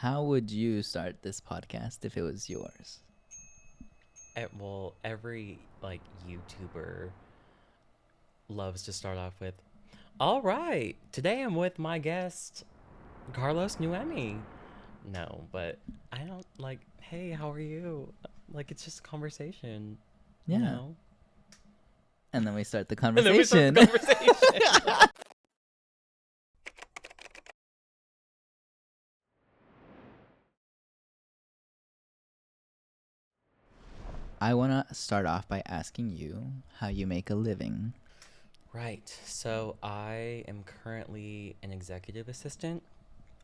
How would you start this podcast if it was yours? Well, every like YouTuber loves to start off with, "All right, today I'm with my guest, Carlos NUEHMI." No, but I don't like, "Hey, how are you?" Like it's just a conversation, you Yeah. know? And then we start the And then we start the conversation. conversation. I want to start off by asking you how you make a living. Right. So I am currently an executive assistant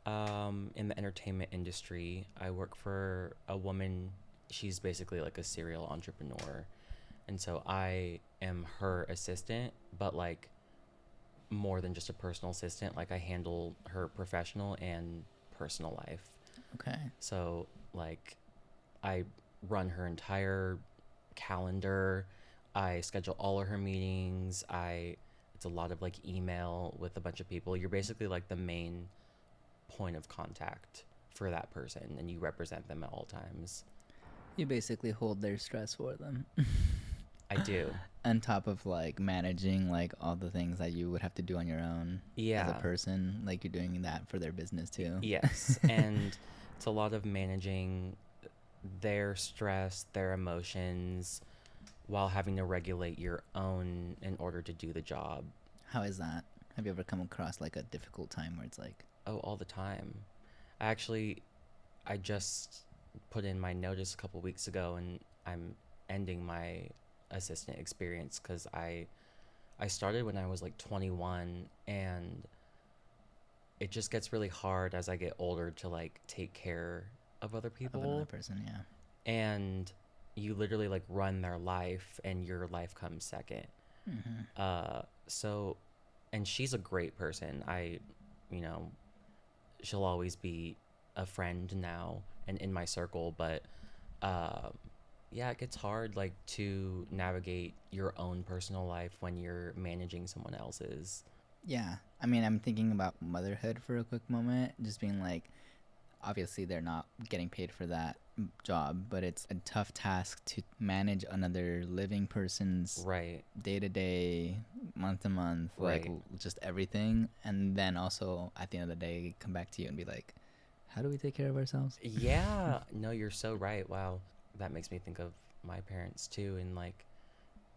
in the entertainment industry. I work for a woman. She's basically like a serial entrepreneur. And so I am her assistant, but like more than just a personal assistant. Like I handle her professional and personal life. Okay. So like I run her entire calendar. I schedule all of her meetings. It's a lot of like email with a bunch of people. You're basically like the main point of contact for that person and you represent them at all times. You basically hold their stress for them. I do. On top of like managing like all the things that you would have to do on your own as a Yeah. person, like you're doing that for their business too. Yes. And it's a lot of managing their stress, their emotions, while having to regulate your own in order to do the job. How is that? Have you ever come across like a difficult time where it's like, Oh, all the time. I just put in my notice a couple weeks ago and I'm ending my assistant experience because I started when I was like 21 and it just gets really hard as I get older to like take care of other of another people. person? Yeah. And you literally like run their life and your life comes second. Mm-hmm. So and she's a great person. You know, she'll always be a friend now and in my circle, but uh yeah, it gets hard like to navigate your own personal life when you're managing someone else's. Yeah. I mean, I'm thinking about motherhood for a quick moment, just being like, obviously they're not getting paid for that job, but it's a tough task to manage another living person's Right. day to day, month to month, like Right. just everything. And then also at the end of the day, come back to you and be like, how do we take care of ourselves? Yeah, no, you're so right. Wow. That makes me think of my parents too and like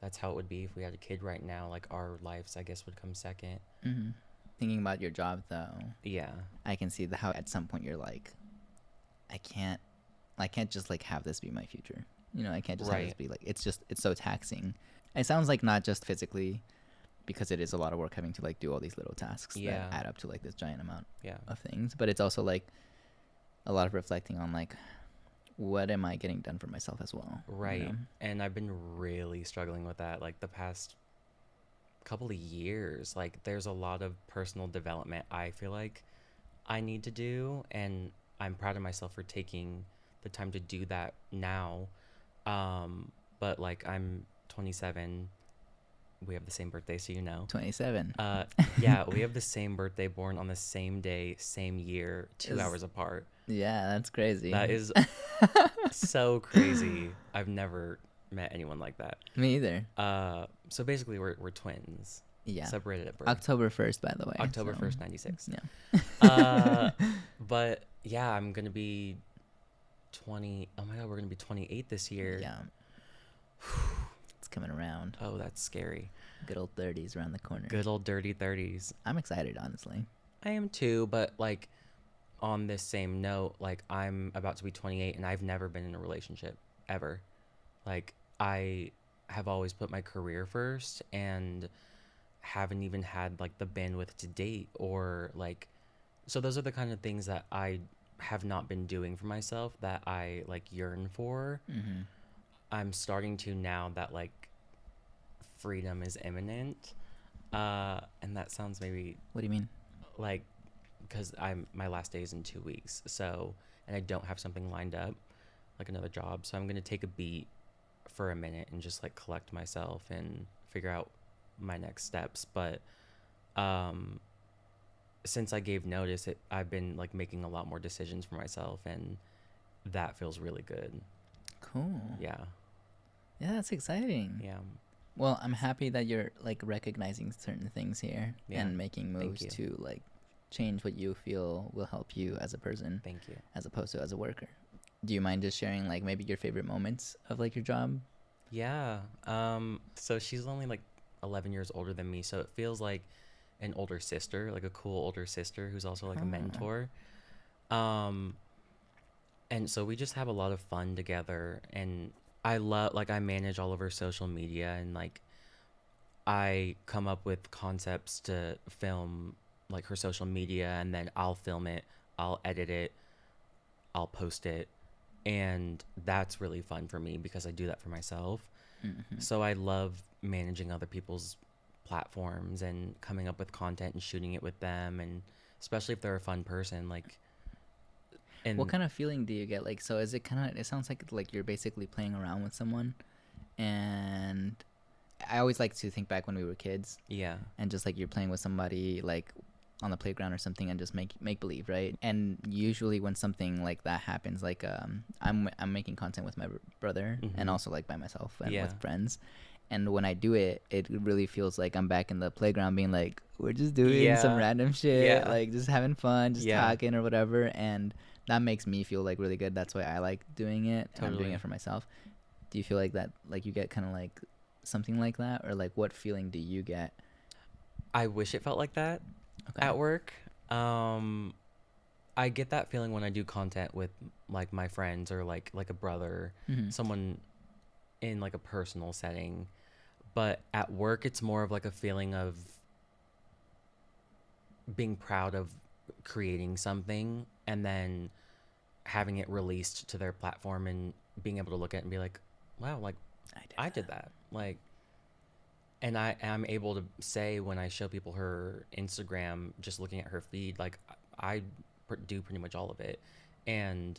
that's how it would be if we had a kid right now. Like our lives I guess would come second. Mm-hmm. Thinking about your job though, Yeah. I can see how at some point you're like, I can't I can't just like have this be my future. You know, I can't just have this Right. be like it's so taxing. It sounds like not just physically, because it is a lot of work having to like do all these little tasks that Yeah. add up to like this giant amount Yeah. of things, but it's also like a lot of reflecting on like what am I getting done for myself as well, you know? Right. And I've been really struggling with that like the past couple of years. Like there's a lot of personal development I feel like I need to do and I'm proud of myself for taking the time to do that now. But like I'm 27. We have the same birthday, so you know. 27 Uh yeah, we have the same birthday, born on the same day, same year, 2 is, hours apart. yeah, that's crazy. That is so crazy. I've never met anyone like that. Me either. So basically we're twins. Yeah. Separated at birth. October 1st, by the way. October So, 1st, 96. yeah. But yeah, I'm going to be 20. Oh my God, we're going to be 28 this year. Yeah. It's coming around. Oh, that's scary. Good old 30s around the corner. Good old dirty 30s. I'm excited, honestly. I am too, but like on this same note, like I'm about to be 28 and I've never been in a relationship ever. Like I have always put my career first and haven't even had like the bandwidth to date or like, so those are the kind of things that I have not been doing for myself that I like yearn for. Mm-hmm. I'm starting to now that like freedom is imminent. And that sounds maybe What do you mean? like because my last day is in 2 weeks, so and I don't have something lined up like another job, so I'm gonna take a beat for a minute and just like collect myself and figure out my next steps. But since I gave notice, I've been like making a lot more decisions for myself, and that feels really good. Cool. Yeah. Yeah, that's exciting. Yeah. Well, I'm happy that you're like recognizing certain things here Yeah. and making Thank moves you. to like change what you feel will help you as a person Thank you. as opposed to as a worker. Do you mind just sharing like maybe your favorite moments of like your job? Yeah. So she's only like 11 years older than me, so it feels like an older sister, like a cool older sister who's also like a Oh. mentor. Um, and so we just have a lot of fun together, and I love like I manage all of her social media, and like I come up with concepts to film like her social media, and then I'll film it, I'll edit it, I'll post it, and that's really fun for me because I do that for myself. Mm-hmm. So I love managing other people's platforms and coming up with content and shooting it with them, and especially if they're a fun person like. What And kind of feeling do you get? Like, so is it kind of? It sounds like you're basically playing around with someone, and I always like to think back when we were kids, yeah. and just like you're playing with somebody like on the playground or something, and just make believe, right? And usually when something like that happens, like I'm making content with my brother, and Mm-hmm. also like by myself and Yeah. with friends. And when I do it, it really feels like I'm back in the playground being like, we're just doing some Yeah. random shit, Yeah. like just having fun, just Yeah. talking or whatever. And that makes me feel like really good. That's why I like doing it, and I'm doing Totally. it for myself. Do you feel like that, like you get kind of like something like that? Or like what feeling do you get? I wish it felt like that Okay. at work. Um, I get that feeling when I do content with like my friends or like a brother, Mm-hmm. someone in like a personal setting. But at work, it's more of like a feeling of being proud of creating something and then having it released to their platform and being able to look at it and be like, wow, like I did that. Like, and I am able to say when I show people her Instagram, just looking at her feed, like I do pretty much all of it. And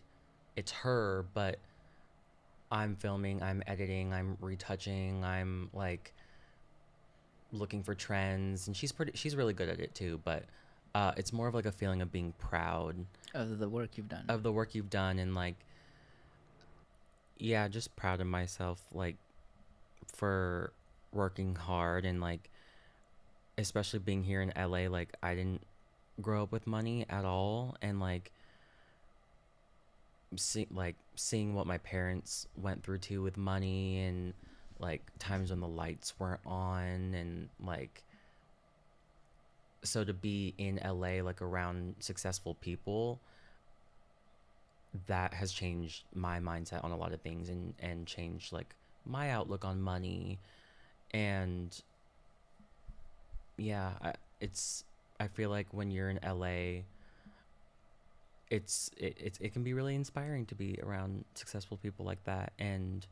it's her, but I'm filming, I'm editing, I'm retouching, I'm like looking for trends, and she's really good at it too, but it's more of like a feeling of being proud Of the work you've done. of the work you've done, and like, yeah, just proud of myself like for working hard, and like especially being here in LA, like I didn't grow up with money at all, and like seeing what my parents went through too with money, and like times when the lights weren't on, and like so to be in LA like around successful people, that has changed my mindset on a lot of things, and changed like my outlook on money. And yeah, it's I feel like when you're in LA, it can be really inspiring to be around successful people like that. And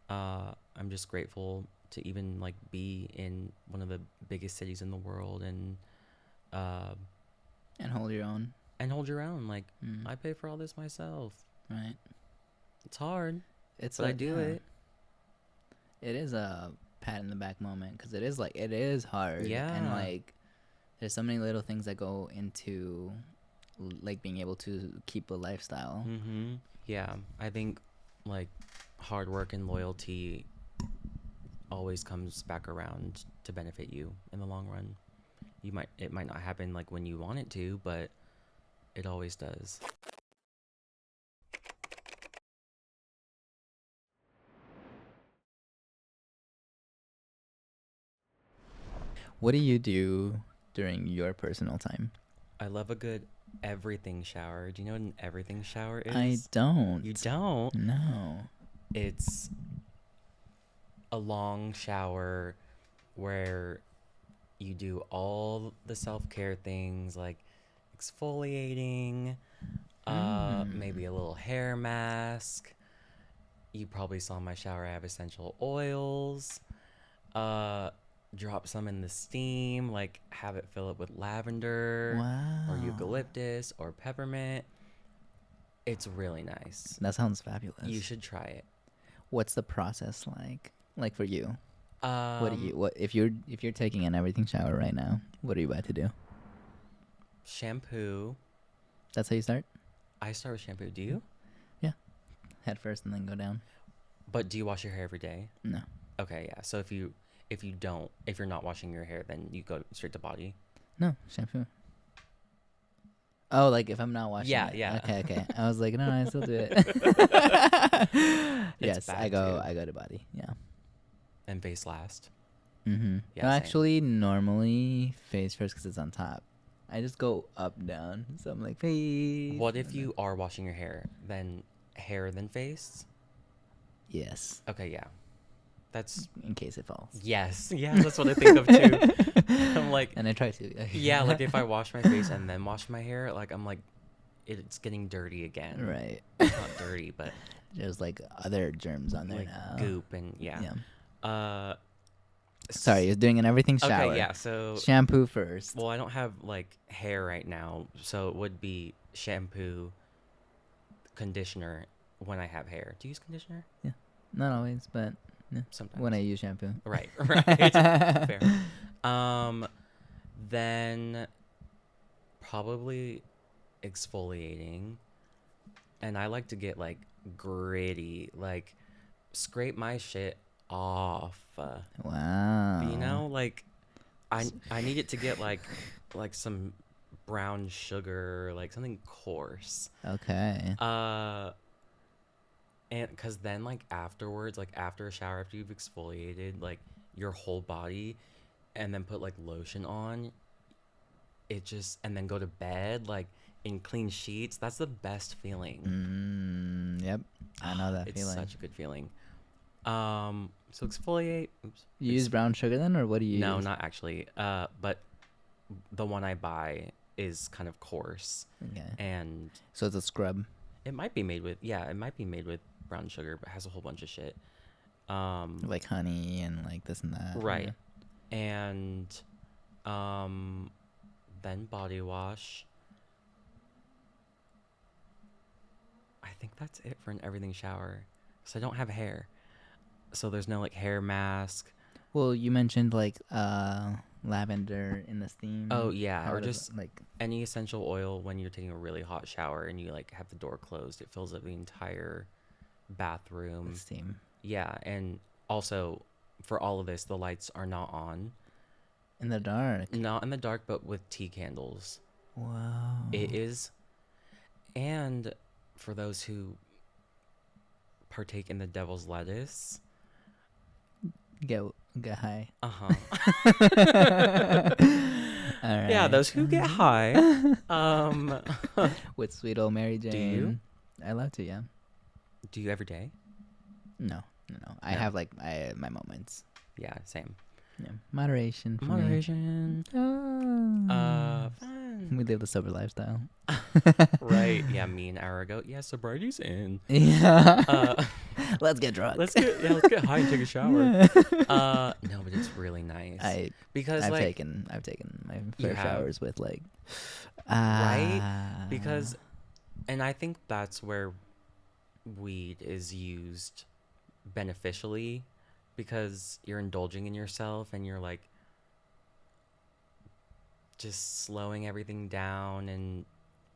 I'm just grateful to even like be in one of the biggest cities in the world, uh, And hold your own. and hold your own. Like Mm. I pay for all this myself. Right. It's hard, It's but I a do yeah. it. It is a pat in the back moment because it is like it is hard and Yeah. like there's so many little things that go into like being able to keep a lifestyle. Mm-hmm. Yeah. I think like hard work and loyalty always comes back around to benefit you in the long run. It might not happen like when you want it to, but it always does. What do you do during your personal time? I love a good everything shower. Do you know what an everything shower I is? You don't. don't? No. It's a long shower where you do all the self-care things like exfoliating, maybe Mm. a little hair mask. You probably saw my shower. I have essential oils. Uh, drop some in the steam, like have it fill up with lavender or Wow. eucalyptus or peppermint. It's really nice. That sounds You fabulous. should try it. What's the process like? Like for you? Um, What if you're taking an everything shower right now? What are you about to do? Shampoo. That's how you start? I start with shampoo. Do you? Yeah. Head first and then go down. But do you wash your hair every day? No. Okay, yeah. So if you're not washing your hair, then you go straight to body. No, shampoo. Oh, like if I'm not washing Yeah, it. yeah. Okay. I was like, no, I still do it. Yes, bad I go too. to body. Yeah. And face last. Mm-hmm. Yeah, No, same. actually, normally face first because it's on top. I just go up, down. So I'm like face. What if and you are washing your hair, then hair, then face? Yes. Okay, yeah. That's In case it falls. yes, yeah. That's what I think of too. I'm like, And I try to. yeah, like if I wash my face and then wash my hair, like I'm like, it's getting dirty again. Right. It's not dirty, but There's like other germs on there like now. goop and yeah. Sorry, you're doing an everything shower. Okay, yeah. So Shampoo first. well, I don't have like hair right now, so it would be shampoo, conditioner when I have hair. Do you use conditioner? Yeah. Not always, but yeah. Sometimes. When I use shampoo. Right. Fair. Then probably exfoliating, and I like to get like gritty, like scrape my shit off. Wow. You know, like I need it to get like some brown sugar, like something coarse. Okay. And because then like afterwards, like after a shower, after you've exfoliated like your whole body, and then put like lotion on, it just and then go to bed like in clean sheets. That's the best feeling. Yep. I know that It's feeling. such a good feeling. So exfoliate. Oops. You use brown sugar then, or what do you No, use? not actually. But the one I buy is kind of coarse, Okay. and So it's a scrub. it might be made with brown sugar, but has a whole bunch of shit. Like honey and like this and that. Right. And then body wash. I think that's it for an everything shower. So I don't have hair. So there's no like hair mask. Well, you mentioned like lavender in the steam. Oh yeah, How or does just it, like any essential oil when you're taking a really hot shower and you like have the door closed. It fills up the entire bathroom. the steam. Yeah, and also for all of this, the lights are not on. In the dark. Not in the dark, but with tea candles. Wow. It is. And for those who partake in the devil's lettuce. Get high. Uh-huh. All right. Yeah, those who get high. With sweet old Mary Jane. Do you? I love to, yeah. Do you every day? No. I No. have like my moments. Yeah, same. Yeah. Moderation. For Moderation. Me. Fun. We live the sober lifestyle. Right. Yeah, me an hour ago. Yeah, sobriety's in. Yeah. Let's get drunk. Let's get high and take a shower. Yeah. No, but it's really nice. I've like taken my fair showers with like right? Because and I think that's where weed is used beneficially, because you're indulging in yourself and you're like just slowing everything down, and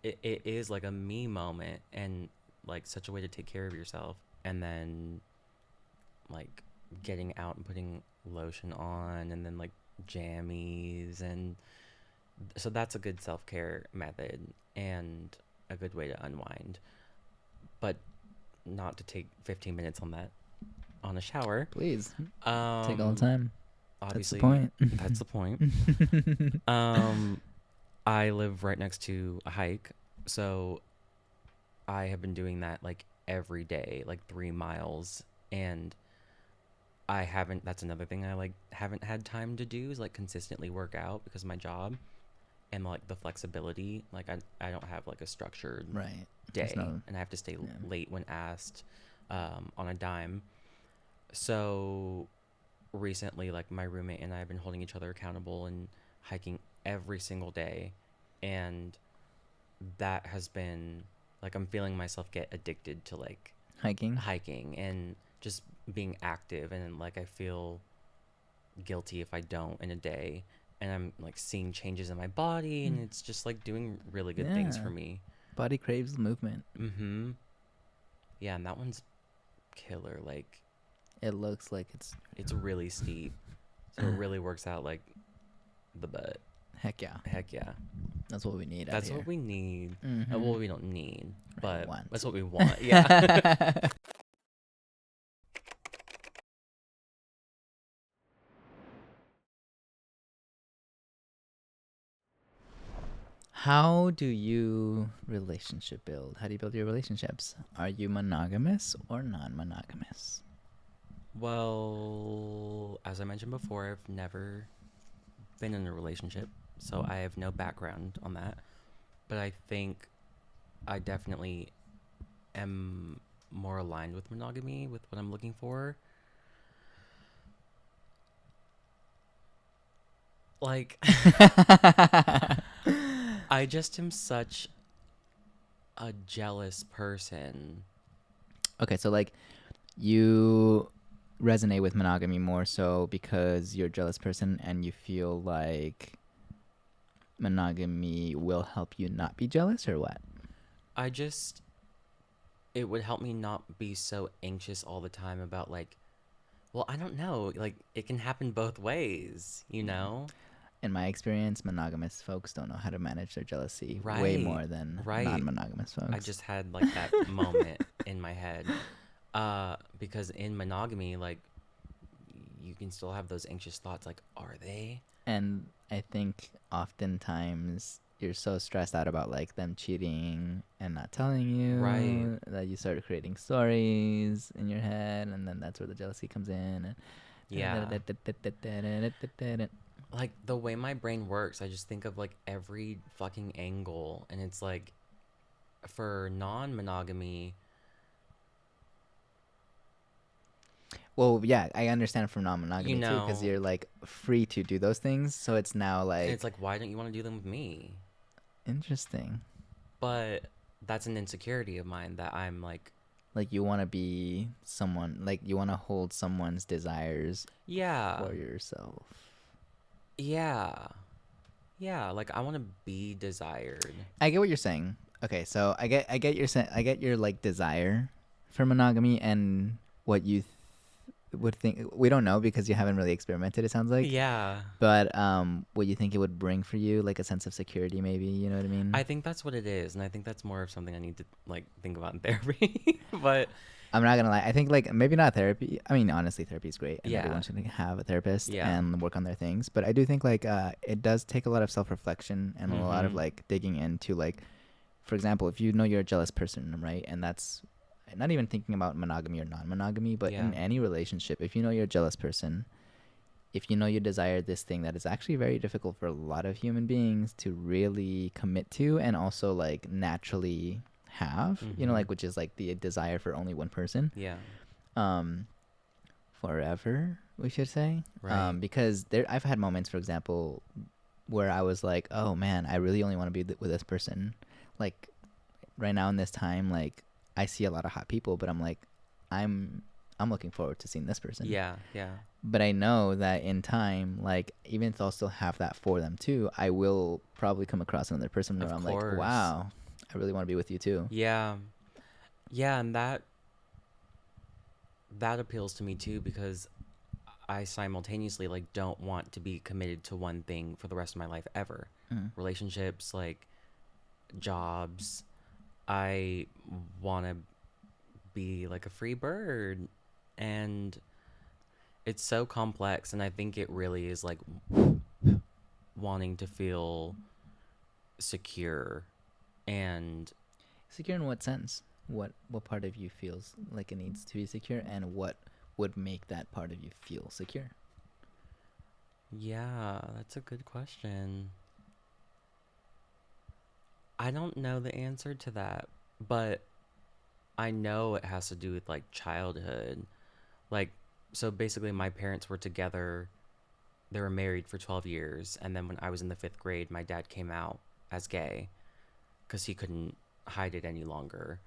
it is like a me moment and like such a way to take care of yourself. And then like getting out and putting lotion on, and then like jammies, and so that's a good self-care method and a good way to unwind, but not to take 15 minutes on a shower. Please take all the time. Obviously, that's the point. I live right next to a hike, so I have been doing that like every day, like 3 miles, and that's another thing I like haven't had time to do, is like consistently work out because of my job and like the flexibility. Like I don't have like a structured Right. day, and I have to stay late when asked on a dime. So recently, like my roommate and I have been holding each other accountable and hiking every single day, and that has been like, I'm feeling myself get addicted to like hiking and just being active, and like I feel guilty if I don't in a day, and I'm like seeing changes in my body, and it's just like doing really good things Yeah. for me. Body craves movement. Mm-hmm. Yeah, and that one's killer. Like, It looks like it's really steep, so it really works out like the butt. heck yeah. Heck yeah. That's what we need out That's here. what we need. Mm-hmm. Well, we don't need, but want. that's what we want. Yeah. How do you relationship build? How do you build your relationships? Are you monogamous or non-monogamous? Well, as I mentioned before, I've never been in a relationship, so I have no background on that. But I think I definitely am more aligned with monogamy, with what I'm looking for. Like, I just am such a jealous person. Okay, so like you resonate with monogamy more so because you're a jealous person and you feel like monogamy will help you not be jealous, or what? I just, it would help me not be so anxious all the time about, like, well, I don't know. Like, it can happen both ways, you know? In my experience, monogamous folks don't know how to manage their jealousy way Right. more than Right. non-monogamous I folks. just had like that moment in my head. Because in monogamy, like, you can still have those anxious thoughts, like, are they? And I think oftentimes you're so stressed out about like them cheating and not telling Right. you that you start creating stories in your head, and then that's where the jealousy comes in. Yeah. Like, the way my brain works, I just think of like every fucking angle, and it's like, for non-monogamy, Well, yeah, I understand from you non-monogamy too, because know, you're like free to do those things. So it's now and like it's like, why don't you want to do them with me? interesting. But that's an insecurity of mine that I'm like, Like you want to be someone, like you want to hold someone's desires yeah, for yourself. yeah, yeah. Like, I want to be desired. I get what you're saying. Okay, so I get your like desire for monogamy and what you would think. We don't know because you haven't really experimented. It sounds like, Yeah. but what you think it would bring for you, like a sense of security, maybe. You know what I mean? I think that's what it is, and I think that's more of something I need to like think about in therapy. But I'm not gonna lie. I think like maybe not therapy. I mean, honestly, therapy is great, and yeah, everyone should have a therapist yeah. and work on their things. But I do think like it does take a lot of self reflection and a lot of Mm-hmm. like digging into like, for example, if you know you're a jealous person, right, and that's not even thinking about monogamy or non-monogamy, but Yeah. in any relationship, if you know you're a jealous person, if you know you desire this thing that is actually very difficult for a lot of human beings to really commit to and also like naturally have, you know, Mm-hmm. like which is like the desire for only one person, Yeah. um forever, we should say, Right. because there I've had moments, for example, where I was like, oh man, I really only want to be with this person, like right now in this time, like I see a lot of hot people, but I'm like, i'm I'm looking forward to seeing this person. Yeah. Yeah. But I know that in time, like even if I'll still have that for them too, I will probably come across another person where Of I'm like, course. wow, I really want to be with you too. Yeah. Yeah, and that appeals to me too, because I simultaneously like don't want to be committed to one thing for the rest of my life ever. Mm. Relationships, like jobs, I want to be like a free bird, and it's so complex, and I think it really is like wanting to feel secure. And Secure in what sense? What part of you feels like it needs to be secure, and what would make that part of you feel secure? yeah, that's a good question. I don't know the answer to that, but I know it has to do with like childhood. Like, so basically, my parents were together, they were married for 12 years. And then when I was in the fifth grade, my dad came out as gay because he couldn't hide it any longer.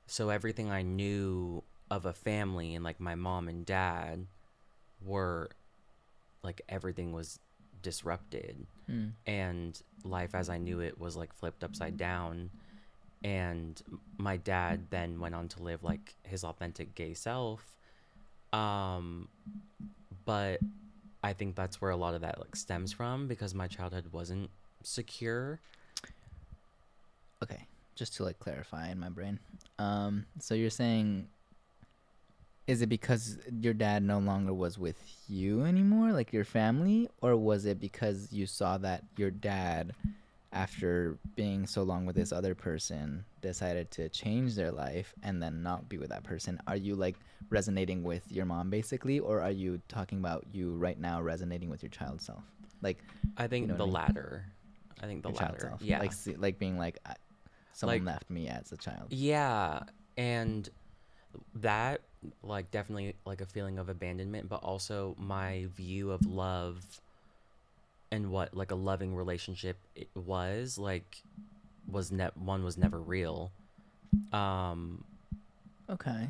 So everything I knew of a family and like my mom and dad were like, everything was disrupted, Mm. and life as I knew it was like flipped upside down. And my dad then went on to live like his authentic gay self. But I think that's where a lot of that like stems from, because my childhood wasn't secure. Okay, just to like clarify in my brain. So you're saying, is it because your dad no longer was with you anymore, like your family, or was it because you saw that your dad, after being so long with this other person, decided to change their life and then not be with that person? Are you like resonating with your mom basically, or are you talking about you right now resonating with your child self? Like, I you know think what the I mean? latter. I think the Your child latter. self. Yeah. Like, like being like, someone Like, left me as a child. yeah. And that, like, definitely like a feeling of abandonment, but also my view of love and what like a loving relationship it was like one was never real. Um Okay.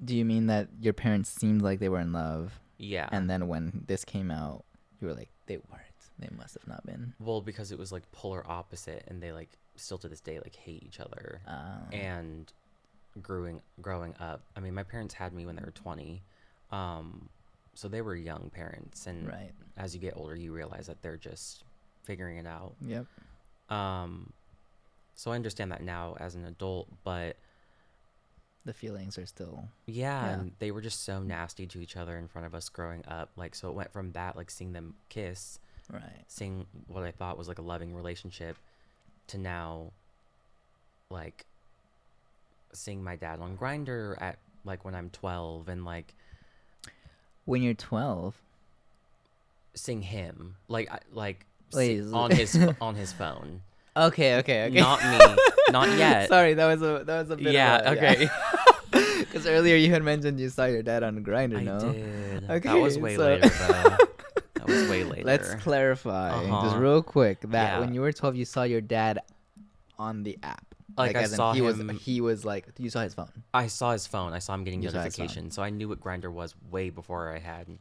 Do you mean that your parents seemed like they were in love, yeah. and then when this came out, you were like, they weren't. They must have not been. Well, because it was like polar opposite, and they like still to this day like hate each other. And growing up, I mean, my parents had me when they were 20. So they were young parents, and Right. as you get older you realize that they're just figuring it out. Yep. So I understand that now as an adult, but The feelings are still. yeah, Yeah. and they were just so nasty to each other in front of us growing up. Like, so it went from that, like seeing them kiss, Right. seeing what I thought was like a loving relationship, to now like seeing my dad on Grinder at like when I'm 12, and like When you're 12. seeing him like Wait. on his phone. Okay. Okay. Okay. Not me. Not yet. Sorry, that was a bit. Yeah, of a, okay. Because earlier you had mentioned you saw your dad on Grindr. I No. did. Okay. That was way later though. That was way later. Let's clarify just Uh-huh. real quick that Yeah. when you were 12, you saw your dad on the app. Like I as in saw he him. He was like, you saw his phone. I saw his phone. I saw him getting You saw his phone. notifications, so I knew what Grinder was way before I had an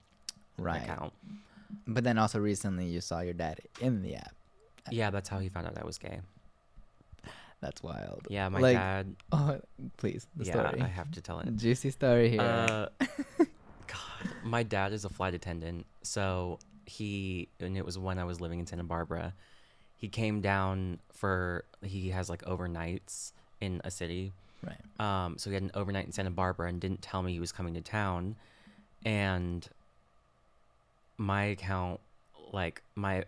Right. account. But then also recently you saw your dad in the app. Yeah, that's how he found out I was gay. That's wild. Yeah, my Like, dad. Oh, please, the Yeah, story. I have to tell it. Juicy story here. God, my dad is a flight attendant, so and it was when I was living in Santa Barbara. He came down he has like overnights in a city. Right. So he had an overnight in Santa Barbara and didn't tell me he was coming to town. And my account, like my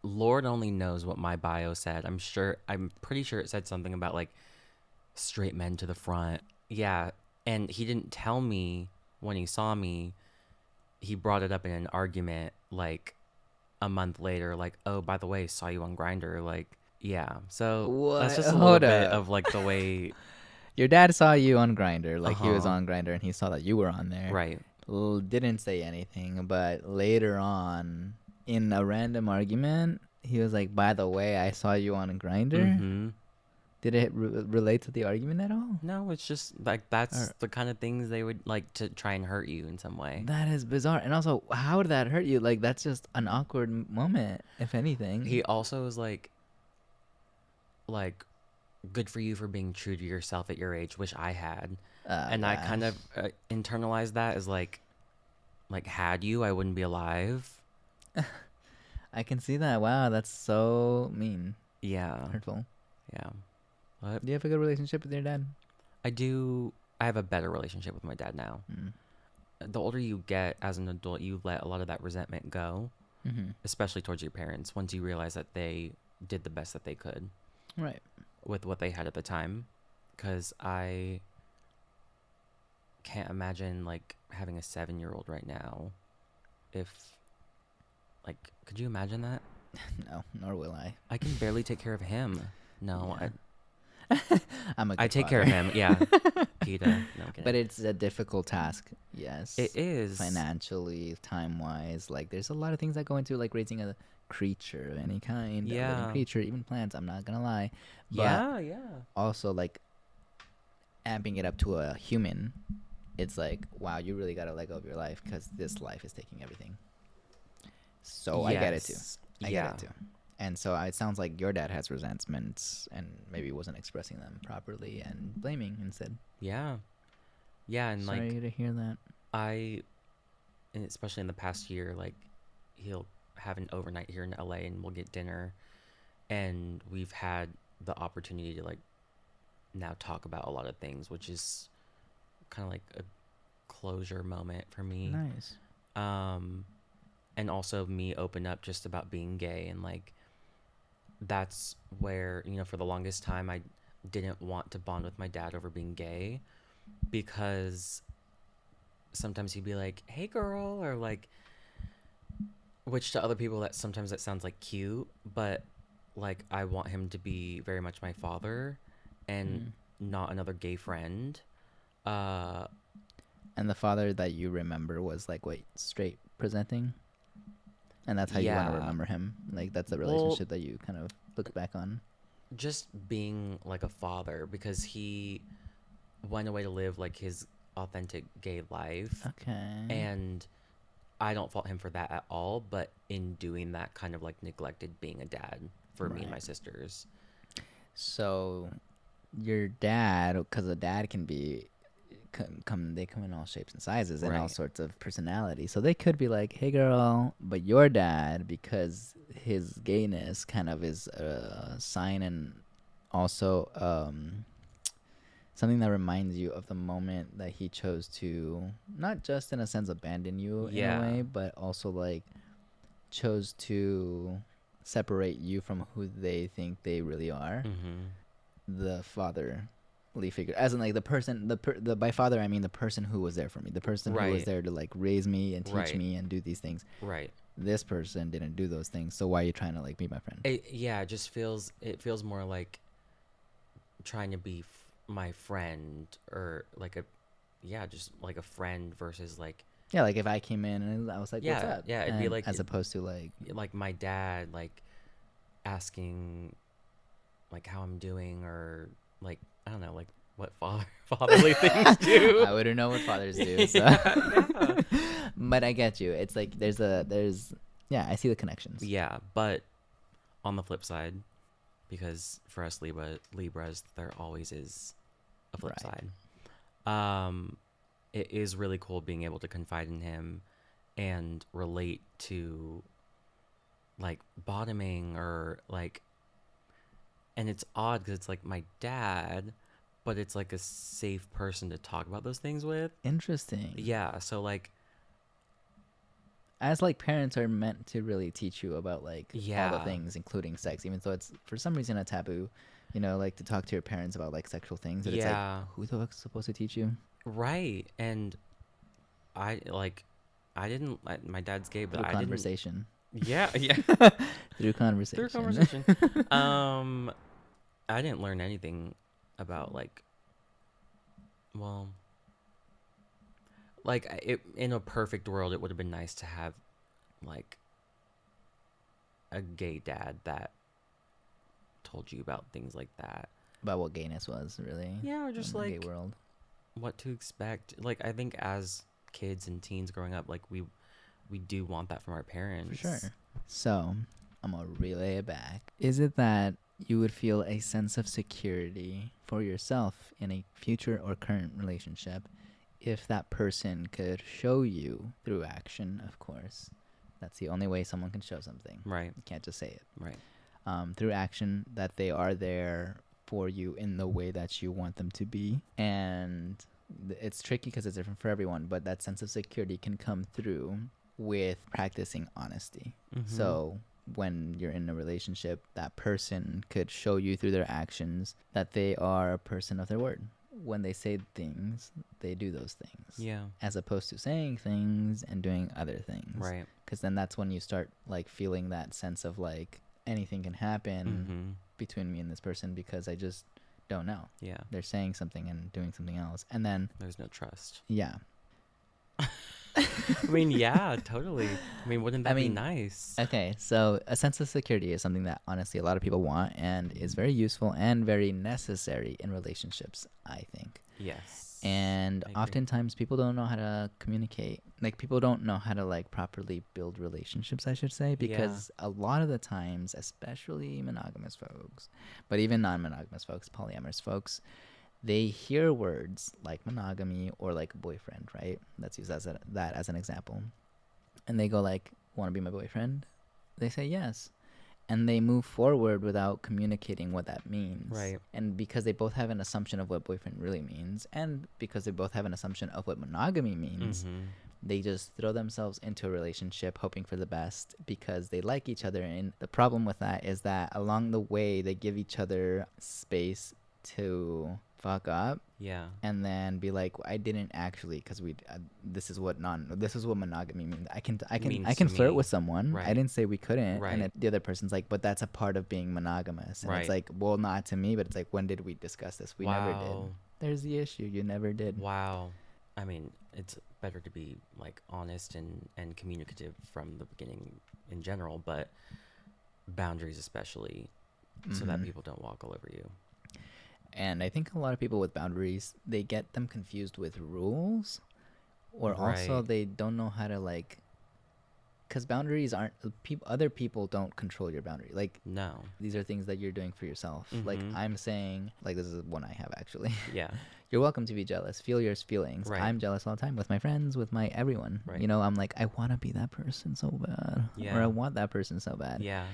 Lord only knows what my bio said. I'm pretty sure it said something about like straight men to the front. Yeah. And he didn't tell me when he saw me. He brought it up in an argument like a month later, like, oh, by the way, saw you on Grindr. Like, yeah. So that's just a little bit of like the way. Your dad saw you on Grindr, like he was Uh-huh. on Grindr, and he saw that you were on there. Right. Didn't say anything, but later on, in a random argument, he was like, "By the way, I saw you on Grindr." Mm-hmm. Did it relate to the argument at all? No, it's just like that's the kind of things they would like to try and hurt you in some way. That is bizarre. And also, how did that hurt you? Like, that's just an awkward moment, if anything. He also was like, good for you for being true to yourself at your age. Wish I had. And I kind of internalized that as like had you, I wouldn't be alive. I can see that. Wow, that's so mean. Yeah. Hurtful. Yeah. What? Do you have a good relationship with your dad? I do. I have a better relationship with my dad now. Mm. The older you get as an adult, you let a lot of that resentment go, Mm-hmm. especially towards your parents, once you realize that they did the best that they could Right. with what they had at the time. Because I can't imagine like having a 7-year-old right now. If could you imagine that? No, nor will I. I can barely take care of him. No, Yeah. I'm a good I take care of father. him. Yeah, PETA. No, I'm kidding. But it's a difficult task. Yes. It is Financially, time-wise. Like, there's a lot of things that go into, like, raising a creature of any kind. A Yeah. living creature, even plants. I'm not going to lie. But Yeah. also, like, amping it up to a human, it's like, wow, you really got to let go of your life because this life is taking everything. So I get it too. Yes. I get Yeah. it too. And so it sounds like your dad has resentments and maybe wasn't expressing them properly and blaming instead. Yeah. Yeah, and like Sorry to hear that. I, and especially in the past year, like he'll have an overnight here in LA and we'll get dinner, and we've had the opportunity to like now talk about a lot of things, which is kind of like a closure moment for me. Nice. Um and also me open up just about being gay, and like that's where, you know, for the longest time I didn't want to bond with my dad over being gay, because sometimes he'd be like, "Hey girl," or like, which to other people that sometimes that sounds like cute, but like I want him to be very much my father and Mm. not another gay friend. Uh And the father that you remember was like what, straight presenting? And that's how you want to yeah. remember him. Like that's the Well, relationship that you kind of look back on. just being like a father, because he went away to live like his authentic gay life, Okay. and I don't fault him for that at all, but in doing that kind of like neglected being a dad for me and my Right. sisters. So your dad, because a dad can be they come in all shapes and sizes and all Right. sorts of personalities. So they could be like, "Hey, girl," but your dad, because his gayness kind of is a sign and also something that reminds you of the moment that he chose to not just in a sense abandon you in a Yeah. way, but also like chose to separate you from who they think they really are. Mhm. The fatherly figure, as in like the person, the by father I mean the person who was there for me, the person who was Right. there to like raise me and teach Right. me and do these things. Right. This person didn't do those things, so why are you trying to like be my friend? Yeah, it feels more like trying to be my friend, or like a, yeah, just like a friend versus like, Yeah, like if I came in and I was like, "What's yeah, up?" yeah, it'd be and like as opposed to like, like my dad like asking like how I'm doing, or like I don't know, like what fatherly things do. I wouldn't know what fathers do, so Yeah, yeah. but I get you. It's like there's yeah, I see the connections. Yeah, but on the flip side, because for us Libras, there always is a flip Right. side. Um, it is really cool being able to confide in him and relate to like bottoming, or like, and it's odd because it's like my dad, but it's like a safe person to talk about those things with. Interesting. Yeah, so like, As like parents are meant to really teach you about like all the yeah, things, including sex, even though it's for some reason a taboo, like to talk to your parents about like sexual things. That it's like, yeah, who the fuck's supposed to teach you? right. And I like, I didn't. My dad's gay, but Through I didn't. conversation. Yeah, yeah. Through Through conversation. conversation. Um, I didn't learn anything about like, well, like it in a perfect world, it would have been nice to have like a gay dad that told you about things like that. About what gayness was really Yeah, or just in the gay like world. what to expect. Like I think as kids and teens growing up, like we do want that from our For parents. sure. So I'm gonna relay it back. Is it that you would feel a sense of security for yourself in a future or current relationship if that person could show you through action, of course? That's the only way someone can show something. Right. You can't just say it. Right. Through action, that they are there for you in the way that you want them to be. And it's tricky because it's different for everyone, but that sense of security can come through with practicing honesty. Mm-hmm. So when you're in a relationship, that person could show you through their actions that they are a person of their word. When they say things, they do those things. Yeah. As opposed to saying things and doing other things. Right. Because then that's when you start like feeling that sense of like anything can happen Mm-hmm. between me and this person because I just don't know. Yeah. They're saying something and doing something else. And then, There's no trust. yeah. I mean, yeah, totally. I mean, wouldn't that be nice? Okay, so a sense of security is something that honestly a lot of people want and is very useful and very necessary in relationships, I think. Yes. And I agree. oftentimes people don't know how to communicate. Like people don't know how to like properly build relationships, I should say, Yeah. because a lot of the times, especially monogamous folks, but even non-monogamous folks, polyamorous folks, they hear words like monogamy or like boyfriend, right? Let's use that as an example. And they go like, "Want to be my boyfriend?" They say yes, and they move forward without communicating what that means. Right. And because they both have an assumption of what boyfriend really means, and because they both have an assumption of what monogamy means, Mm-hmm. they just throw themselves into a relationship hoping for the best because they like each other. And the problem with that is that along the way, they give each other space to fuck up Yeah. and then be like, I didn't actually, because this is what monogamy means. I Means can to flirt me. with someone. I Right. didn't say we couldn't. And Right. the other person's like, but that's a part of being monogamous. And it's Right. like, well, not to me, but it's like, when did we discuss this? We never did. Wow. There's the issue. You never did. Wow. I mean, it's better to be like honest and communicative from the beginning in general, but boundaries especially, so that Mhm. people don't walk all over you. And I think a lot of people with boundaries, they get them confused with rules, or also Right. they don't know how to like, because boundaries aren't people. Other people don't control your boundary. Like No. these are things that you're doing for yourself. Like Mm-hmm. I'm saying, like this is one I have actually. Yeah. You're welcome to be jealous. Feel your feelings. Right. I'm jealous all the time with my friends, with my everyone. Right. You know, I'm like I want to be that person so bad, or I Yeah. want that person so bad, Yeah.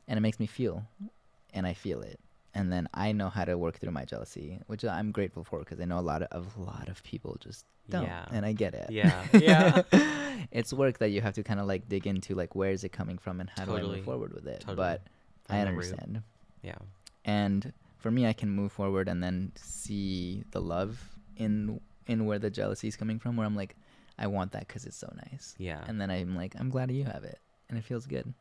and it makes me feel, and I feel it. And then I know how to work through my jealousy, which I'm grateful for because I know a lot of people just don't, Yeah. and I get it. Yeah. Yeah. It's work that you have to kind of like dig into, like where is it coming from and how do I move Totally. forward with it. Totally. But I From the root. understand. Yeah. And for me, I can move forward and then see the love in where the jealousy is coming from, where I'm like, I want that because it's so nice. Yeah. And then I'm like, I'm glad you have it, and it feels good.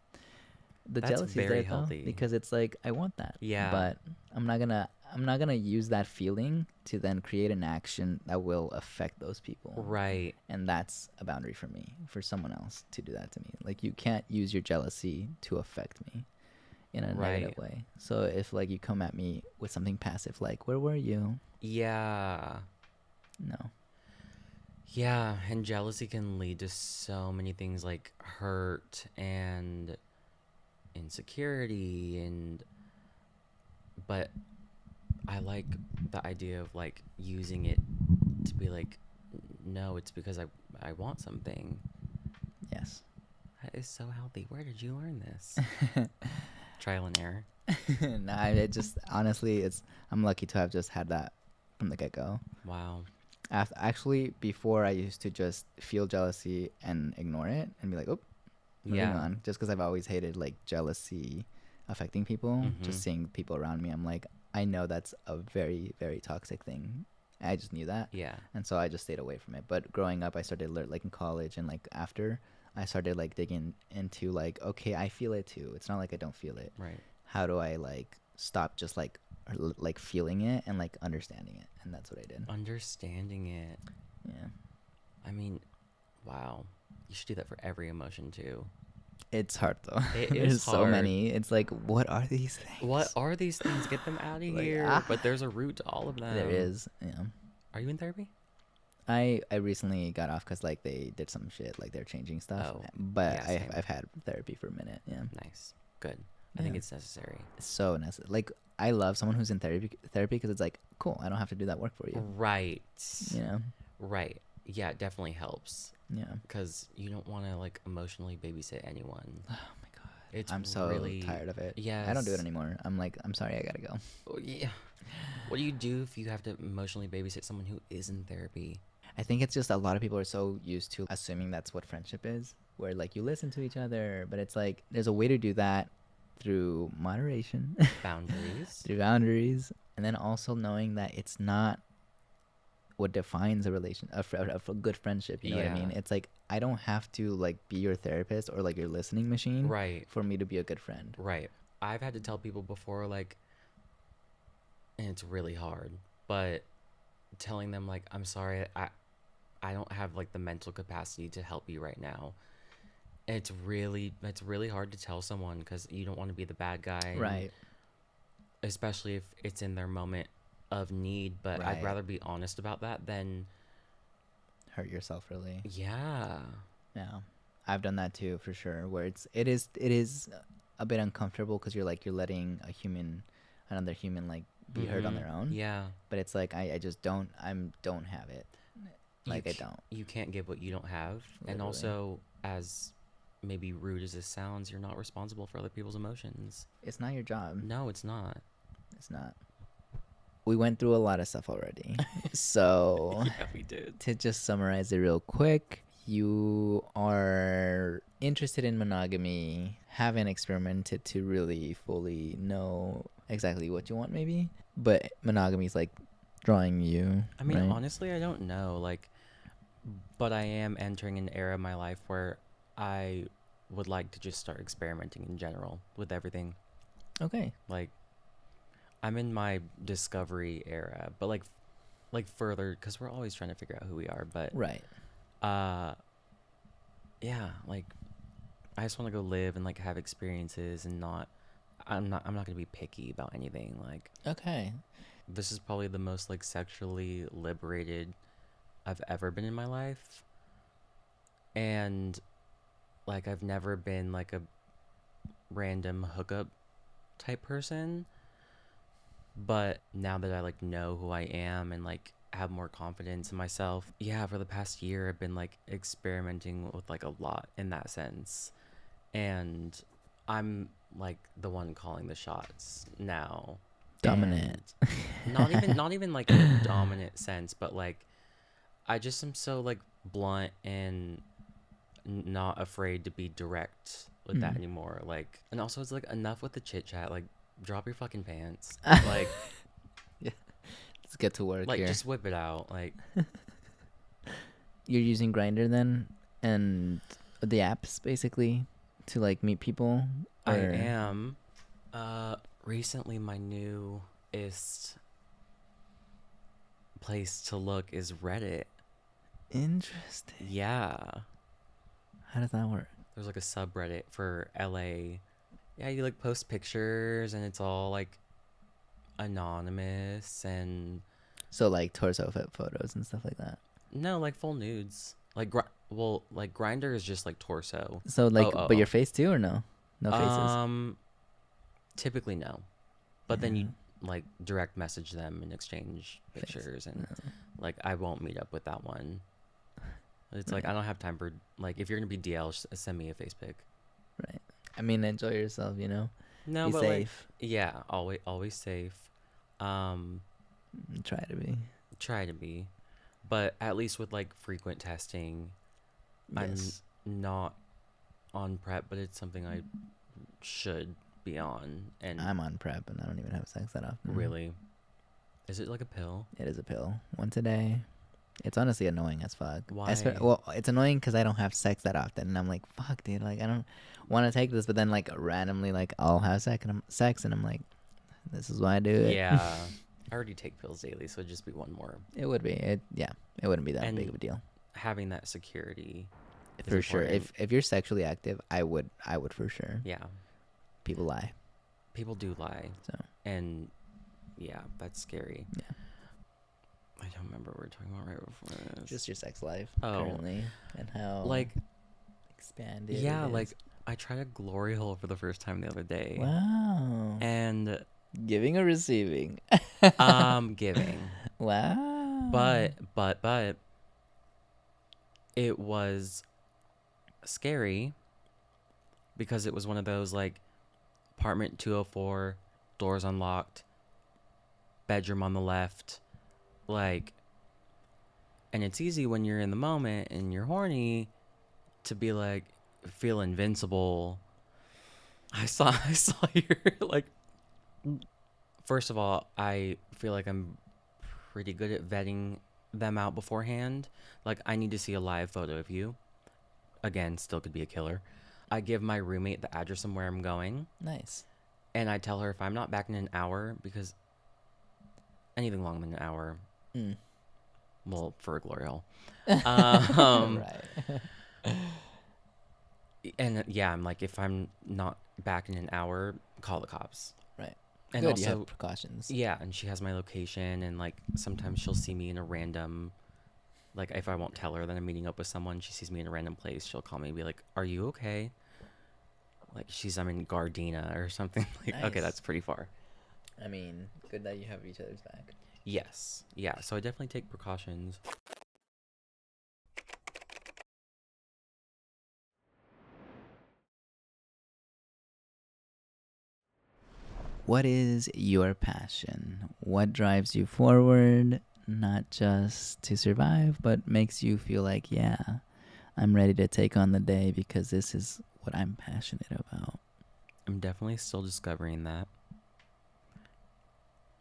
The That's jealousy is very there though healthy. because it's like I want that, Yeah. but I'm not gonna use that feeling to then create an action that will affect those people. Right. And that's a boundary for me, for someone else to do that to me. Like you can't use your jealousy to affect me in a Right. negative way. So if like you come at me with something passive like where were you? Yeah. No. Yeah, and jealousy can lead to so many things like hurt and insecurity and but I like the idea of like using it to be like no, it's because I want something. Yes. That is so healthy. Where did you learn this? Trial and error. Nah, it just honestly it's I'm lucky to have just had that from the get-go. Wow. Actually, before I used to just feel jealousy and ignore it and be like, "Oh, moving Yeah. on." Just because I've always hated like jealousy affecting people, Mhm. just seeing people around me, I'm like, I know that's a very, very toxic thing. I just knew that, Yeah. and so I just stayed away from it. But growing up, I started like in college and like after, I started like digging into like, okay, I feel it too. It's not like I don't feel it. Right. How do I like stop just like feeling it and like understanding it? And that's what I did. Understanding it. Yeah. I mean, wow. You should do that for every emotion too. It's hard though. It There's is so hard. many. It's like, what are these things? What are these things? Get them out of Like, here. But there's a root to all of them. There is. Yeah. Are you in therapy? I recently got off because like they did some shit, like they're changing stuff. Oh, But yeah, same. I've had therapy for a minute. Yeah. Nice. Good. I think Yeah. it's necessary. It's so necessary. Like I love someone who's in therapy because it's like cool. I don't have to do that work for you. Right. You know. Right. Yeah, it definitely helps Yeah. because you don't want to like emotionally babysit anyone. Oh my god. It's I'm so really tired of it. Yes. I don't do it anymore. I'm like, I'm sorry, I gotta go. Oh, yeah. What do you do if you have to emotionally babysit someone who is in therapy? I think it's just a lot of people are so used to assuming that's what friendship is, where like you listen to each other, but it's like there's a way to do that through moderation, Boundaries. through boundaries, and then also knowing that it's not what defines a good friendship. You know what I mean? Yeah. It's like I don't have to like be your therapist or like your listening machine Right. for me to be a good friend. Right. I've had to tell people before, like, and it's really hard, but telling them, like, I'm sorry, I don't have, like, the mental capacity to help you right now. It's really hard to tell someone because you don't want to be the bad guy. Right. Especially if it's in their moment of need, but I'd Right. rather be honest about that than, Hurt yourself really. yeah. Yeah. I've done that too for sure. Where it is a bit uncomfortable because you're letting another human like be hurt on Mm-hmm. their own. Yeah. But it's like I just don't have it. Like I don't You can't give what you don't have. And literally. also, as maybe rude as this sounds, you're not responsible for other people's emotions. It's not your job. No, it's not. It's not. We went through a lot of stuff already. So Yeah, we did. to just summarize it real quick, you are interested in monogamy, haven't experimented to really fully know exactly what you want, maybe, but monogamy is like drawing you, I mean, right? honestly, I don't know. Like, but I am entering an era of my life where I would like to just start experimenting in general with everything. Okay. Like, I'm in my discovery era, but like further, because we're always trying to figure out who we are. But Right. uh, yeah, like I just want to go live and like have experiences and not. I'm not gonna be picky about anything. Like, Okay. this is probably the most like sexually liberated I've ever been in my life, and like I've never been like a random hookup type person. But now that I like know who I am and like have more confidence in myself, yeah, for the past year I've been like experimenting with like a lot in that sense. And I'm like the one calling the shots now. Dominant. And not even like in a dominant sense, but like I just am so like blunt and not afraid to be direct with that Mm. anymore. Like, and also it's like enough with the chit chat. Like, drop your fucking pants. Like, Yeah. Let's get to work like here. just whip it out. Like, You're using Grinder then, and the apps basically to like meet people, I or am. Recently my newest place to look is Reddit. interesting. Yeah. How does that work? There's like a subreddit for LA. Yeah, you like post pictures and it's all like anonymous and So like torso fit photos and stuff like that. no, like full nudes. Like like Grinder is just like torso. So like, but your Oh, face too, or no? No oh. faces. Typically no. But then Yeah. you like direct message them and exchange Face. pictures and No. like I won't meet up with that one. It's like Right. I don't have time for like if you're gonna be DL, send me a face pic. Right. I mean, enjoy yourself. You know, No, be but like safe. yeah, always safe. Um, Try to be. try to be, but at least with like frequent testing, Yes. I'm not on prep, but it's something I should be on. And I'm on prep, and I don't even have sex that often. really, is it like a pill? It is a pill once a day. It's honestly annoying as fuck. Why? Well, it's annoying because I don't have sex that often, and I'm like, fuck, dude. Like, I don't want to take this, but then like randomly, like I'll have sex, and I'm like, this is why I do it. Yeah, I already take pills daily, so it'd just be one more. It would be. Yeah. It wouldn't be that And big of a deal. having that security is For sure. important. If you're sexually active, I would for sure. Yeah, People lie. people do lie, So and yeah, that's scary. yeah. I don't remember what we were talking about right before this. Just your sex life Oh. currently and how Like, expanded. yeah, it like is. I tried a glory hole for the first time the other day. Wow. And Giving or receiving? giving. Wow. But it was scary because it was one of those like apartment 204, doors unlocked, bedroom on the left, like, and it's easy when you're in the moment and you're horny to be like feel invincible. I saw your like, first of all, I feel like I'm pretty good at vetting them out beforehand. Like, I need to see a live photo of you. Again, still could be a killer. I give my roommate the address of where I'm going, Nice. and I tell her if I'm not back in an hour, because anything longer than an hour, Mm. well, for a glory hole. Right. And yeah, I'm like, if I'm not back in an hour, call the cops. Right. And Good, you have also, precautions. yeah, and she has my location, and like sometimes she'll see me in a random, like if I won't tell her that I'm meeting up with someone, she sees me in a random place, she'll call me and be like, "Are you okay?" Like I'm in Gardena or something. Like, okay, Nice. that's pretty far. I mean, good that you have each other's back. Yes. Yeah, so I definitely take precautions. What is your passion? What drives you forward, not just to survive, but makes you feel like, yeah, I'm ready to take on the day because this is what I'm passionate about? I'm definitely still discovering that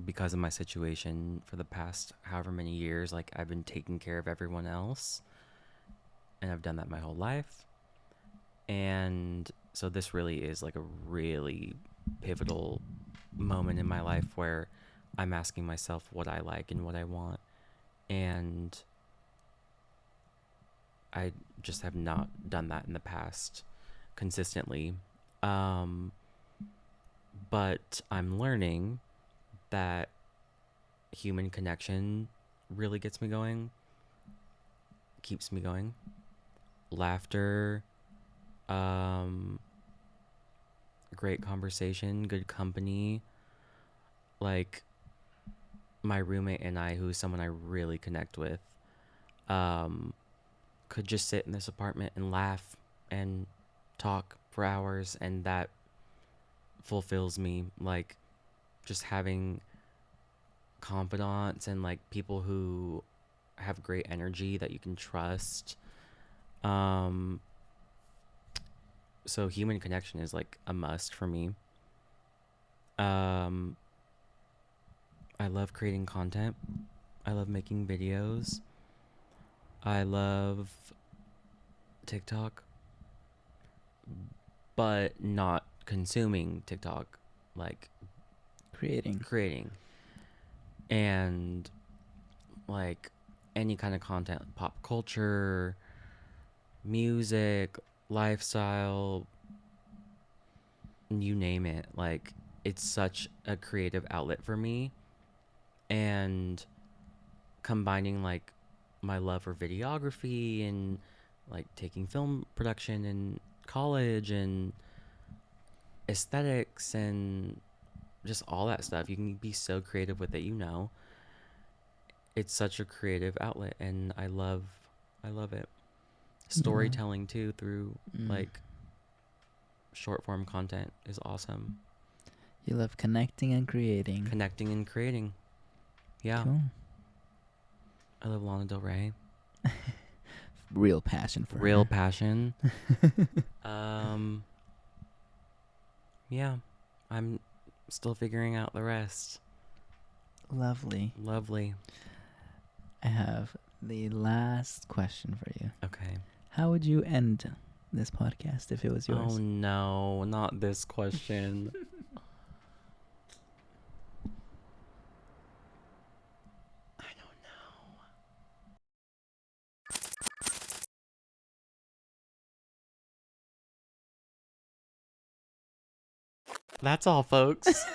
because of my situation for the past however many years. Like, I've been taking care of everyone else, and I've done that my whole life. And so this really is like a really pivotal moment in my life where I'm asking myself what I like and what I want. And I just have not done that in the past consistently. Um, but I'm learning that human connection really gets me going, keeps me going. Laughter, um, great conversation, good company. Like my roommate and I, who's someone I really connect with, um, could just sit in this apartment and laugh and talk for hours, and that fulfills me. Like just having confidants and like people who have great energy that you can trust. Um, so human connection is like a must for me. Um, I love creating content. I love making videos. I love TikTok, but not consuming TikTok, like Creating. creating. And like any kind of content, pop culture, music, lifestyle, you name it. Like it's such a creative outlet for me, and combining like my love for videography and like taking film production in college and aesthetics and just all that stuff. You can be so creative with it, It's such a creative outlet, and I love it. Yeah. Storytelling too through Mm. like short form content is awesome. You love connecting and creating. Connecting and creating. Yeah. Cool. I love Lana Del Rey. Real passion for Real her. passion. Um yeah. I'm still figuring out the rest. Lovely. Lovely. I have the last question for you. Okay. How would you end this podcast if it was Oh yours? no, not this question. I don't know. That's all, folks.